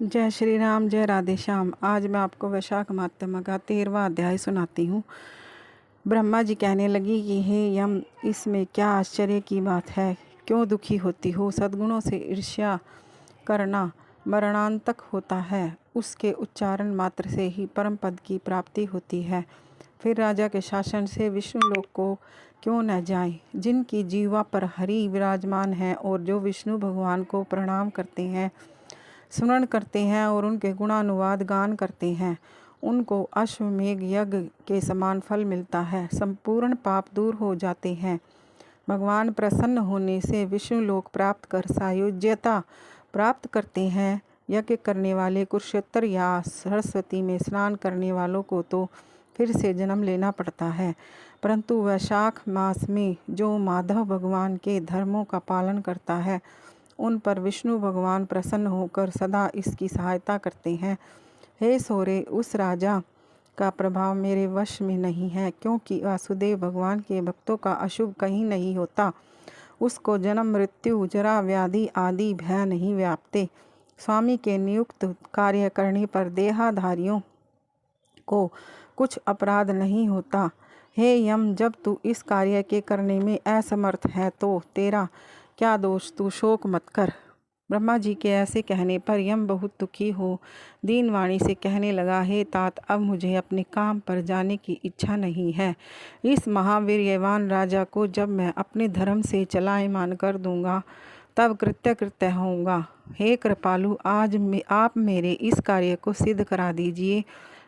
जय श्री राम, जय राधे श्याम। आज मैं आपको वैशाख महात्म्य का 13वां अध्याय सुनाती हूँ। ब्रह्मा जी कहने लगी कि हे यम, इसमें क्या आश्चर्य की बात है? क्यों दुखी होती हो? सद्गुणों से ईर्ष्या करना मरणांतक होता है। उसके उच्चारण मात्र से ही परम पद की प्राप्ति होती है। फिर राजा के शासन से विष्णु लोक को क्यों न जाए? जिनकी जीवा पर हरि विराजमान है और जो विष्णु भगवान को प्रणाम करते हैं, स्मरण करते हैं और उनके गुणानुवाद गान करते हैं, उनको अश्वमेघ यज्ञ के समान फल मिलता है। संपूर्ण पाप दूर हो जाते हैं। भगवान प्रसन्न होने से विष्णु लोक प्राप्त कर सायुज्यता प्राप्त करते हैं। यज्ञ करने वाले कुरुक्षेत्र या सरस्वती में स्नान करने वालों को तो फिर से जन्म लेना पड़ता है, परंतु वैशाख मास में जो माधव भगवान के धर्मों का पालन करता है, उन पर विष्णु भगवान प्रसन्न होकर सदा इसकी सहायता करते हैं। हे सोरे, उस राजा का प्रभाव मेरे वश में नहीं है, क्योंकि वासुदेव भगवान के भक्तों का अशुभ कहीं नहीं होता। उसको जन्म मृत्यु जरा व्याधि आदि भय नहीं व्यापते। स्वामी के नियुक्त कार्य करने पर देहाधारियों को कुछ अपराध नहीं होता। हे यम, जब तू इस कार्य के करने में असमर्थ है तो तेरा क्या दोष? तू शोक मत कर। ब्रह्मा जी के ऐसे कहने पर यम बहुत दुखी हो दीन वाणी से कहने लगा, हे तात, अब मुझे अपने काम पर जाने की इच्छा नहीं है। इस महावीर्यवान राजा को जब मैं अपने धर्म से चलायमान कर दूंगा, तब कृत्य होऊंगा। हे कृपालु, आज आप मेरे इस कार्य को सिद्ध करा दीजिए।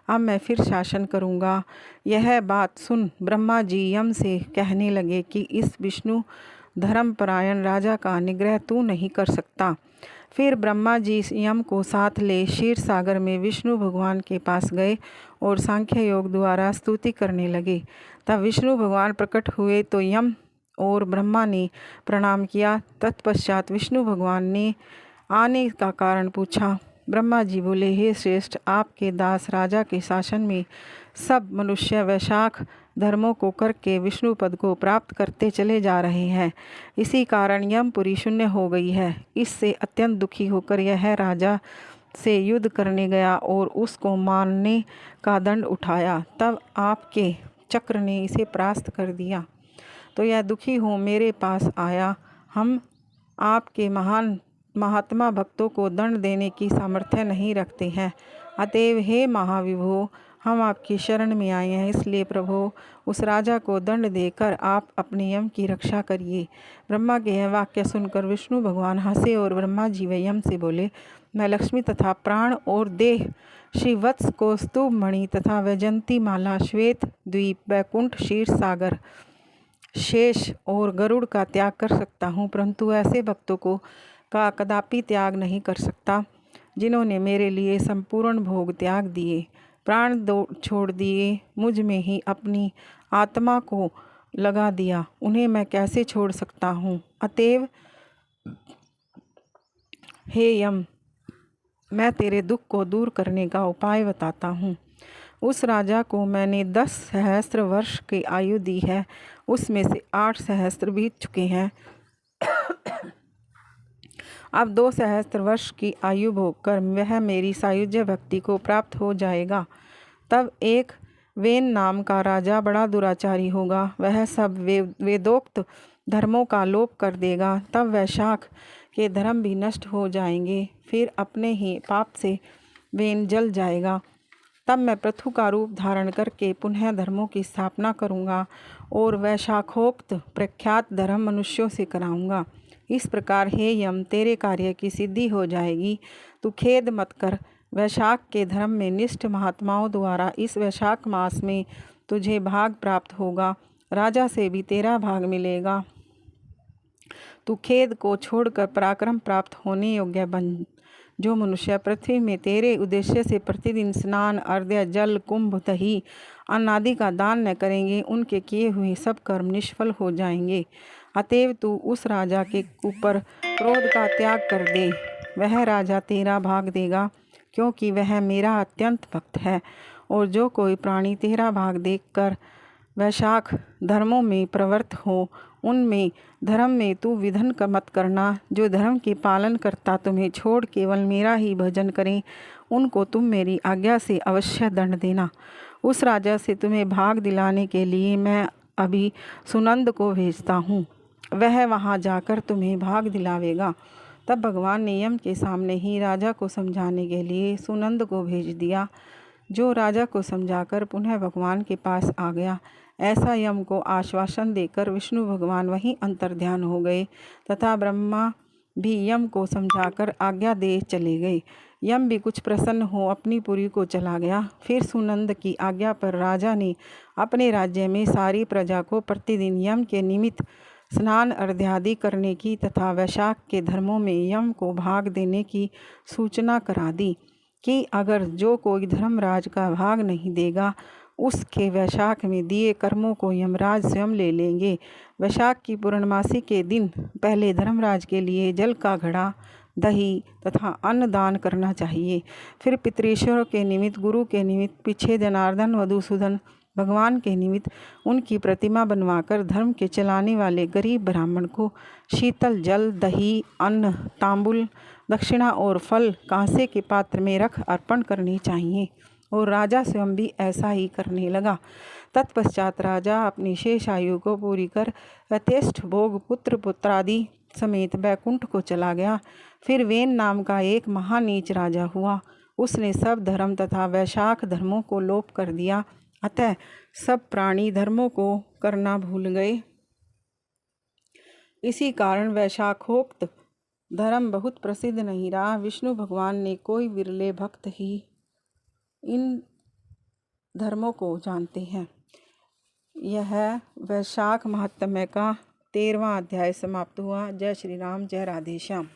अब मैं फिर शासन करूंगा। यह बात सुन ब्रह्मा जी यम से कहने लगे कि इस विष्णु धर्मपरायण राजा का निग्रह तू नहीं कर सकता। फिर ब्रह्मा जी यम को साथ ले क्षीर सागर में विष्णु भगवान के पास गए और सांख्य योग द्वारा स्तुति करने लगे। तब विष्णु भगवान प्रकट हुए तो यम और ब्रह्मा ने प्रणाम किया। तत्पश्चात विष्णु भगवान ने आने का कारण पूछा। ब्रह्मा जी बोले, हे श्रेष्ठ, आपके दास राजा के शासन में सब मनुष्य वैशाख धर्मों को करके विष्णु पद को प्राप्त करते चले जा रहे हैं। इसी कारण यमपुरी शून्य हो गई है। इससे अत्यंत दुखी होकर यह राजा से युद्ध करने गया और उसको मारने का दंड उठाया। तब आपके चक्र ने इसे परास्त कर दिया, तो यह दुखी हो मेरे पास आया। हम आपके महान महात्मा भक्तों को दंड देने की सामर्थ्य नहीं रखते हैं। अतएव हे महाविभो, हम आपकी शरण में आए हैं, इसलिए प्रभु उस राजा को दंड देकर आप अपने यम की रक्षा करिए। ब्रह्मा के यह वाक्य सुनकर विष्णु भगवान हंसे और ब्रह्मा जी व यम से बोले, मैं लक्ष्मी तथा प्राण और देह, श्री वत्स कौस्तुभ मणि तथा वैजंती माला, श्वेत द्वीप, बैकुंठ, क्षीर सागर, शेष और गरुड़ का त्याग कर सकता हूँ, परंतु ऐसे भक्तों को का कदापि त्याग नहीं कर सकता जिन्होंने मेरे लिए संपूर्ण भोग त्याग दिए, प्राण छोड़ दिए, मुझ में ही अपनी आत्मा को लगा दिया। उन्हें मैं कैसे छोड़ सकता हूँ? अतएव हे यम, मैं तेरे दुख को दूर करने का उपाय बताता हूँ। उस राजा को मैंने 10 सहस्त्र वर्ष की आयु दी है, उसमें से 8 सहस्त्र बीत चुके हैं। अब 2 सहस्त्र वर्ष की आयु भोग कर वह मेरी सायुज्य भक्ति को प्राप्त हो जाएगा। तब एक वेन नाम का राजा बड़ा दुराचारी होगा। वह सब वेदोक्त धर्मों का लोप कर देगा। तब वैशाख के धर्म भी नष्ट हो जाएंगे। फिर अपने ही पाप से वेन जल जाएगा। तब मैं पृथु का रूप धारण करके पुनः धर्मों की स्थापना करूँगा और वैशाखोक्त प्रख्यात धर्म मनुष्यों से कराऊँगा। इस प्रकार हे यम, तेरे कार्य की सिद्धि हो जाएगी। तू खेद मत कर। वैशाख के धर्म में निष्ठ महात्माओं द्वारा इस वैशाख मास में तुझे भाग प्राप्त होगा। राजा से भी तेरा भाग मिलेगा। तू खेद को छोड़कर पराक्रम प्राप्त होने योग्य बन। जो मनुष्य पृथ्वी में तेरे उद्देश्य से प्रतिदिन स्नान, अर्घ्य, जल, कुंभ, दही, अन्न आदि का दान न करेंगे, उनके किए हुए सब कर्म निष्फल हो जाएंगे। अतएव तू उस राजा के ऊपर क्रोध का त्याग कर दे। वह राजा तेरा भाग देगा, क्योंकि वह मेरा अत्यंत भक्त है। और जो कोई प्राणी तेरा भाग देखकर वैशाख धर्मों में प्रवृत्त हो, उनमें धर्म में तू विधन का मत करना। जो धर्म के पालन करता तुम्हें छोड़ केवल मेरा ही भजन करें, उनको तुम मेरी आज्ञा से अवश्य दंड देना। उस राजा से तुम्हें भाग दिलाने के लिए मैं अभी सुनंद को भेजता हूँ, वह वहाँ जाकर तुम्हें भाग दिलावेगा। तब भगवान ने यम के सामने ही राजा को समझाने के लिए सुनंद को भेज दिया, जो राजा को समझाकर पुनः भगवान के पास आ गया। ऐसा यम को आश्वासन देकर विष्णु भगवान वहीं अंतर्ध्यान हो गए तथा ब्रह्मा भी यम को समझाकर आज्ञा दे चले गए। यम भी कुछ प्रसन्न हो अपनी पुरी को चला गया। फिर सुनंद की आज्ञा पर राजा ने अपने राज्य में सारी प्रजा को प्रतिदिन यम के निमित्त स्नान अर्घ्यादि करने की तथा वैशाख के धर्मों में यम को भाग देने की सूचना करा दी कि अगर जो कोई धर्मराज का भाग नहीं देगा, उसके वैशाख में दिए कर्मों को यमराज स्वयं ले लेंगे। वैशाख की पूर्णमासी के दिन पहले धर्मराज के लिए जल का घड़ा, दही तथा अन्न दान करना चाहिए। फिर पितृश्वरों के निमित्त, गुरु के निमित्त, पीछे जनार्दन मधुसूदन भगवान के निमित्त उनकी प्रतिमा बनवाकर धर्म के चलाने वाले गरीब ब्राह्मण को शीतल जल, दही, अन्न, तांबुल, दक्षिणा और फल कांसे के पात्र में रख अर्पण करनी चाहिए। और राजा स्वयं भी ऐसा ही करने लगा। तत्पश्चात राजा अपनी शेष आयु को पूरी कर यथेष्ट भोग पुत्र पुत्रादि समेत बैकुंठ को चला गया। फिर वेन नाम का एक महानीच राजा हुआ। उसने सब धर्म तथा वैशाख धर्मों को लोप कर दिया, अतः सब प्राणी धर्मों को करना भूल गए। इसी कारण वैशाखोक्त धर्म बहुत प्रसिद्ध नहीं रहा। विष्णु भगवान ने कोई विरले भक्त ही इन धर्मों को जानते हैं। यह वैशाख महात्म्य का 13वां अध्याय समाप्त हुआ। जय श्री राम, जय राधे श्याम।